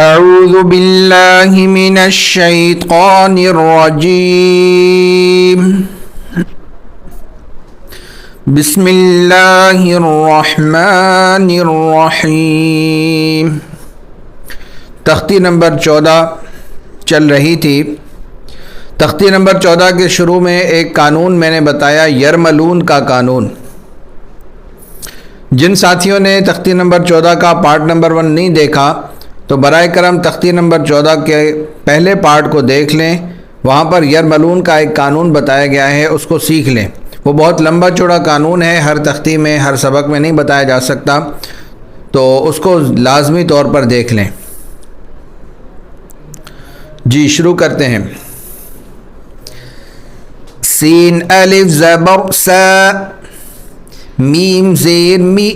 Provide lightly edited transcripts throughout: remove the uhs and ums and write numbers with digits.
أعوذ بالله من الشيطان الرجيم بسم الله الرحمن الرحیم. تختی نمبر 14 چل رہی تھی. تختی نمبر 14 کے شروع میں ایک قانون میں نے بتایا، یرملون کا قانون. جن ساتھیوں نے تختی نمبر 14 کا پارٹ نمبر 1 نہیں دیکھا تو برائے کرم تختی نمبر 14 کے پہلے پارٹ کو دیکھ لیں. وہاں پر یرملون کا ایک قانون بتایا گیا ہے، اس کو سیکھ لیں. وہ بہت لمبا چوڑا قانون ہے، ہر تختی میں ہر سبق میں نہیں بتایا جا سکتا، تو اس کو لازمی طور پر دیکھ لیں. جی شروع کرتے ہیں. سین الف زبر سا، میم زیر می،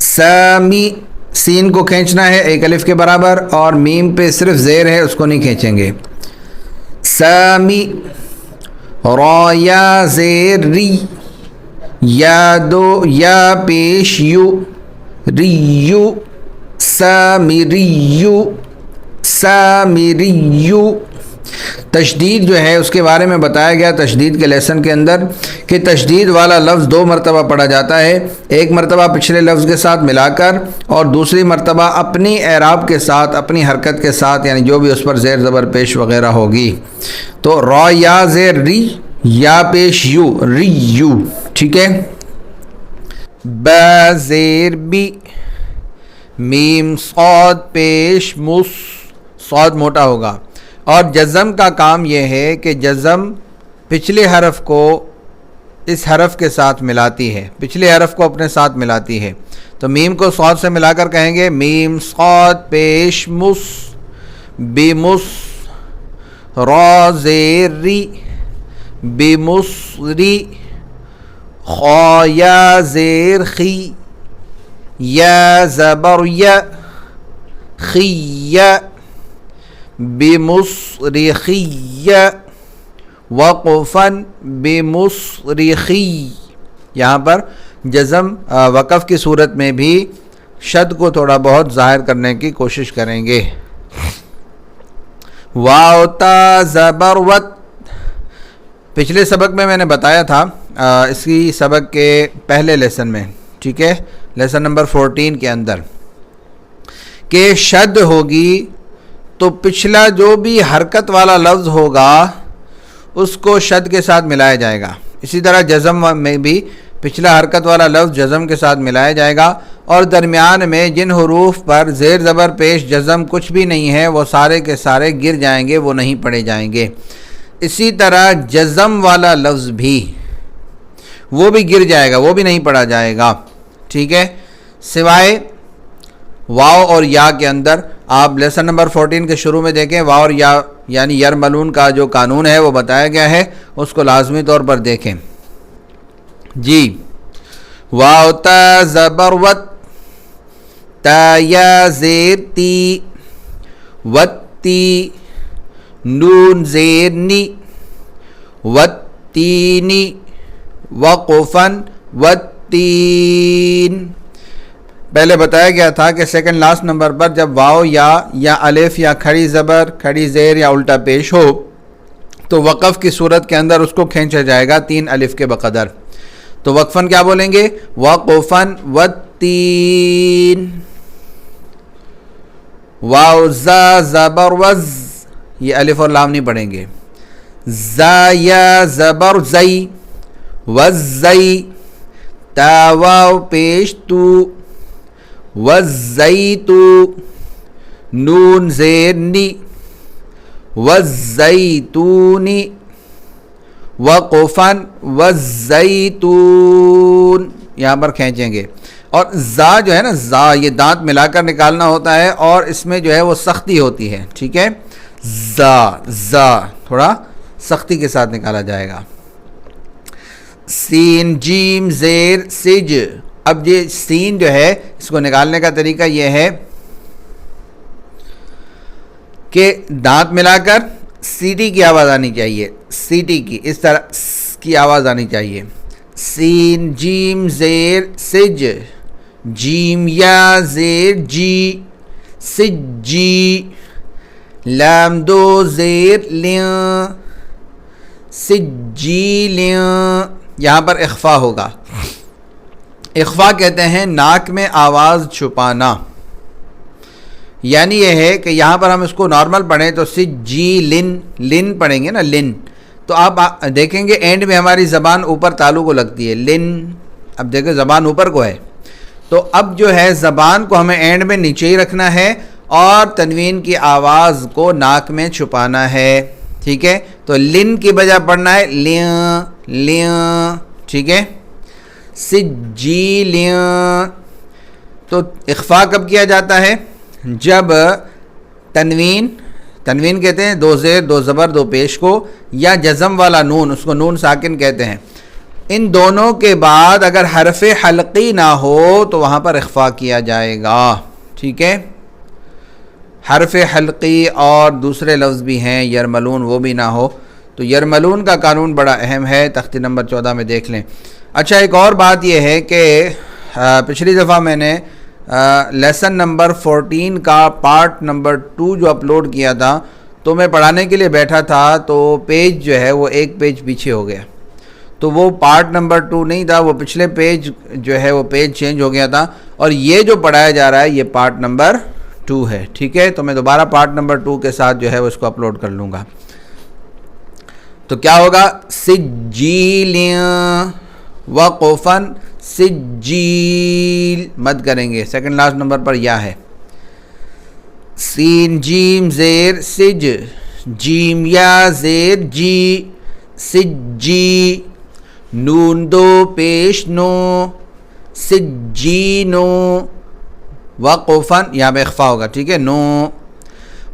سامی. سین کو کھینچنا ہے ایک الف کے برابر، اور میم پہ صرف زیر ہے، اس کو نہیں کھینچیں گے. سامی. را یا زیر ری، یا دو یا پیش یو، ریو. سامریو، سامریو. تشدید جو ہے اس کے بارے میں بتایا گیا تشدید کے لیسن کے اندر کہ تشدید والا لفظ 2 مرتبہ پڑھا جاتا ہے. ایک مرتبہ پچھلے لفظ کے ساتھ ملا کر، اور دوسری مرتبہ اپنی اعراب کے ساتھ، اپنی حرکت کے ساتھ، یعنی جو بھی اس پر زیر زبر پیش وغیرہ ہوگی. تو را یا زیر ری، یا پیش یو، ری یو. ٹھیک ہے. با زیر بی، میم صاد پیش مس، صاد موٹا ہوگا. اور جزم کا کام یہ ہے کہ جزم پچھلے حرف کو اس حرف کے ساتھ ملاتی ہے، پچھلے حرف کو اپنے ساتھ ملاتی ہے. تو میم کو صاد سے ملا کر کہیں گے میم صاد پیش مس، بمس. را زیر ری، بمصری. خا یا زیر خی، یا زبر یا، خی. بمصرخی. وقفا بمصرخی. یہاں پر جزم وقف کی صورت میں بھی شد کو تھوڑا بہت ظاہر کرنے کی کوشش کریں گے. واو تا زبر وت. پچھلے سبق میں نے بتایا تھا، اسی سبق کے پہلے لیسن میں، ٹھیک ہے، لیسن نمبر 14 کے اندر، کہ شد ہوگی تو پچھلا جو بھی حرکت والا لفظ ہوگا اس کو شد کے ساتھ ملایا جائے گا. اسی طرح جزم میں بھی پچھلا حرکت والا لفظ جزم کے ساتھ ملایا جائے گا، اور درمیان میں جن حروف پر زیر زبر پیش جزم کچھ بھی نہیں ہے وہ سارے کے سارے گر جائیں گے، وہ نہیں پڑھے جائیں گے. اسی طرح جزم والا لفظ بھی وہ بھی گر جائے گا، وہ بھی نہیں پڑھا جائے گا. ٹھیک ہے. سوائے واو اور یا کے اندر آپ لیسن نمبر 14 کے شروع میں دیکھیں، واو اور یا یعنی یرملون کا جو قانون ہے وہ بتایا گیا ہے، اس کو لازمی طور پر دیکھیں. جی. واو تا زبر وت، تا یا زیر تی، وتی. نون زیر نی، وتینی. وقفن وتین. پہلے بتایا گیا تھا کہ سیکنڈ لاسٹ نمبر پر جب واو یا الف یا کھڑی زبر، کھڑی زیر یا الٹا پیش ہو تو وقف کی صورت کے اندر اس کو کھینچا جائے گا 3 الف کے بقدر. تو وقفن کیا بولیں گے؟ وقفن وتین. واو زا زبر وز، یہ الف اور لام نہیں پڑھیں گے. زا یا زبر زئی، وزئی. تا واو پیش تو، وزیتو. نون زیر نی، وزیتونی. وقفن وزیتون. یہاں پر کھینچیں گے. اور زا جو ہے نا، زا یہ دانت ملا کر نکالنا ہوتا ہے، اور اس میں جو ہے وہ سختی ہوتی ہے. ٹھیک ہے. زا تھوڑا سختی کے ساتھ نکالا جائے گا. سین جیم زیر سج. اب یہ سین جو ہے اس کو نکالنے کا طریقہ یہ ہے کہ دانت ملا کر سیٹی کی آواز آنی چاہیے، سیٹی کی اس طرح کی آواز آنی چاہیے. سین جیم زیر سج، جیم یا زیر جی، سجی، لام دو زیر لیاں، سجیلیاں، یہاں پر اخفا ہوگا. اخفا کہتے ہیں ناک میں آواز چھپانا. یعنی یہ ہے کہ یہاں پر ہم اس کو نارمل پڑھیں تو سجیلن، لن پڑھیں گے نا، لن. تو آپ دیکھیں گے اینڈ میں ہماری زبان اوپر تالو کو لگتی ہے، لن. اب دیکھیں زبان اوپر کو ہے، تو اب جو ہے زبان کو ہمیں اینڈ میں نیچے ہی رکھنا ہے اور تنوین کی آواز کو ناک میں چھپانا ہے. ٹھیک ہے، تو لن کی بجا پڑھنا ہے لیاں لیاں. ٹھیک ہے، سجیلیاں. تو اخفا کب کیا جاتا ہے؟ جب تنوین کہتے ہیں دو زیر دو زبر دو پیش کو، یا جزم والا نون، اس کو نون ساکن کہتے ہیں. ان دونوں کے بعد اگر حرف حلقی نہ ہو تو وہاں پر اخفا کیا جائے گا. ٹھیک ہے، حرف حلقی اور دوسرے لفظ بھی ہیں یرملون، وہ بھی نہ ہو تو یرملون کا قانون بڑا اہم ہے، تختی نمبر 14 میں دیکھ لیں. اچھا، ایک اور بات یہ ہے کہ پچھلی دفعہ میں نے لیسن نمبر 14 کا پارٹ نمبر 2 جو اپلوڈ کیا تھا، تو میں پڑھانے کے لیے بیٹھا تھا تو پیج جو ہے وہ ایک پیج پیچھے ہو گیا. تو وہ پارٹ نمبر 2 نہیں تھا، وہ پچھلے پیج جو ہے وہ پیج چینج ہو گیا تھا، اور یہ جو پڑھایا جا رہا ہے یہ پارٹ نمبر 2 ہے. ٹھیک ہے، تو میں دوبارہ پارٹ نمبر 2 کے ساتھ جو ہے وہ اس کو اپلوڈ کر لوں گا. تو کیا ہوگا؟ سجیلیاں، وقفاً سجیل مد کریں گے، سیکنڈ لاسٹ نمبر پر یا ہے. سین جیم زیر سج، جیم یا زیر جی، سجی. نون دو پیش نو، سجینو. وقفاً، یہاں پہ اخفا ہوگا. ٹھیک ہے، نو.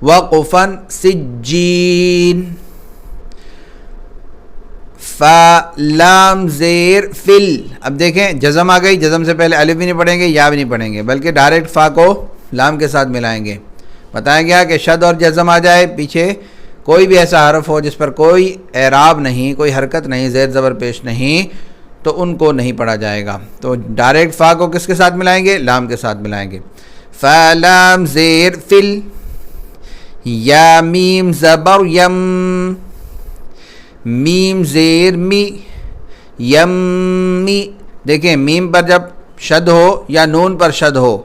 وقفاً سجین. فا لام زیر فل. اب دیکھیں جزم آ گئی، جزم سے پہلے الف بھی نہیں پڑھیں گے، یا بھی نہیں پڑھیں گے، بلکہ ڈائریکٹ فا کو لام کے ساتھ ملائیں گے. بتایا گیا کہ شد اور جزم آ جائے، پیچھے کوئی بھی ایسا حرف ہو جس پر کوئی اعراب نہیں، کوئی حرکت نہیں، زیر زبر پیش نہیں، تو ان کو نہیں پڑھا جائے گا. تو ڈائریکٹ فا کو کس کے ساتھ ملائیں گے؟ لام کے ساتھ ملائیں گے. فا لام زیر فل. یا میم زبر یم، میم زیر می، یم می. دیکھیں میم پر جب شد ہو یا نون پر شد ہو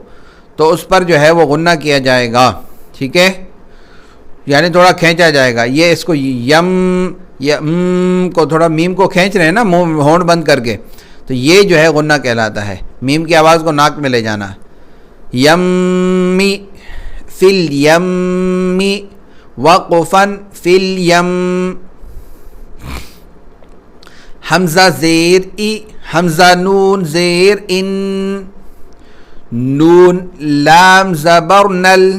تو اس پر جو ہے وہ غنہ کیا جائے گا. ٹھیک ہے، یعنی تھوڑا کھینچا جائے گا. یہ اس کو یم یا کو تھوڑا میم کو کھینچ رہے ہیں نا منہ ہونٹ بند کر کے، تو یہ جو ہے غنہ کہلاتا ہے. میم کی آواز کو ناک میں لے جانا. یمی، فل یمی، وقفاً فل یم. حمزہ زیر ای، حمزہ نون زیر ان، نون لام زبر نل،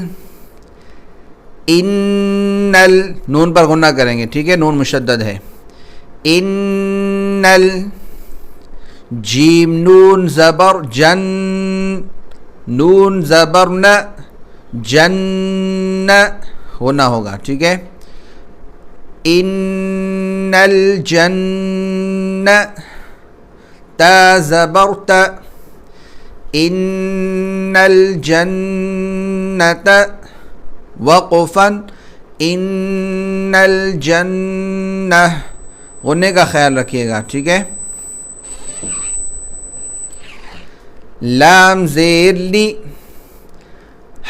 انل. نون پر غنہ کریں گے. ٹھیک ہے، نون مشدد ہے. انل. جیم نون زبر جن، نون زبر ن، جن غنہ ہوگا. ٹھیک ہے، ان الجن. تا زبر تا، ان الجنت. وقفاً ان الجنہ. غنے کا خیال رکھیے گا. ٹھیک ہے، لام زیر لی،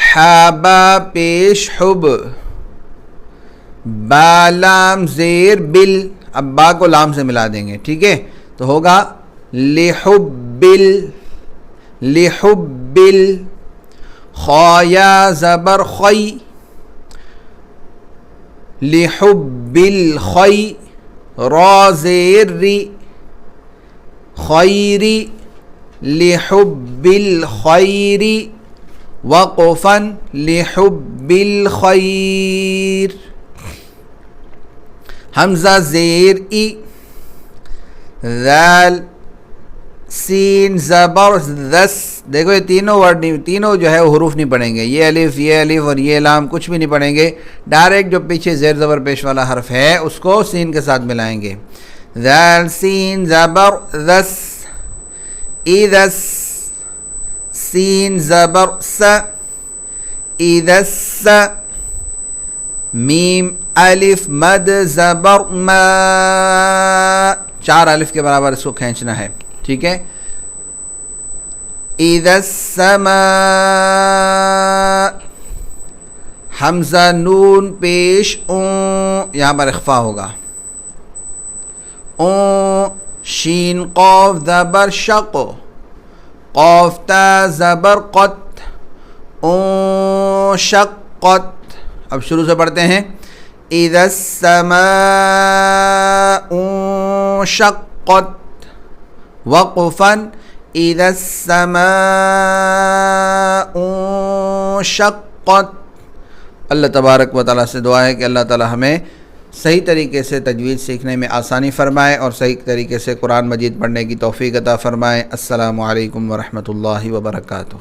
حابا پیش حب، با لام زیر بل. اب با کو لام سے ملا دیں گے. ٹھیک ہے، تو ہوگا لحبل، لحبل. خا یا زبر خی، لحبل خی. را زیر ری، خیری، لحبل خیری. وقفاً لحبل خیر. حمزہ زیر ای، ذال. سین زبر ذس. دیکھو یہ تینوں ورڈ نہیں، تینوں جو ہے حروف نہیں پڑھیں گے. یہ الف اور یہ لام کچھ بھی نہیں پڑھیں گے. ڈائریکٹ جو پیچھے زیر زبر پیش والا حرف ہے اس کو سین کے ساتھ ملائیں گے. ذال سین زبر ذس، اذس. سین زبر س، اذا الس میم الف مد زبر ما 4 الف کے برابر اس کو کھینچنا ہے. ٹھیک ہے. اذا السماء حمزہ نون پیش اون یہاں پر اخفا ہوگا. اون شین قاف زبر شق قاف تا زبر قط اون شقت. اب شروع سے پڑھتے ہیں. اذا السماء انشقت وقفا اذا السماء انشقت. اللہ تبارک و تعالیٰ سے دعا ہے کہ اللہ تعالیٰ ہمیں صحیح طریقے سے تجوید سیکھنے میں آسانی فرمائے اور صحیح طریقے سے قرآن مجید پڑھنے کی توفیق عطا فرمائے. السلام علیکم ورحمۃ اللہ وبرکاتہ.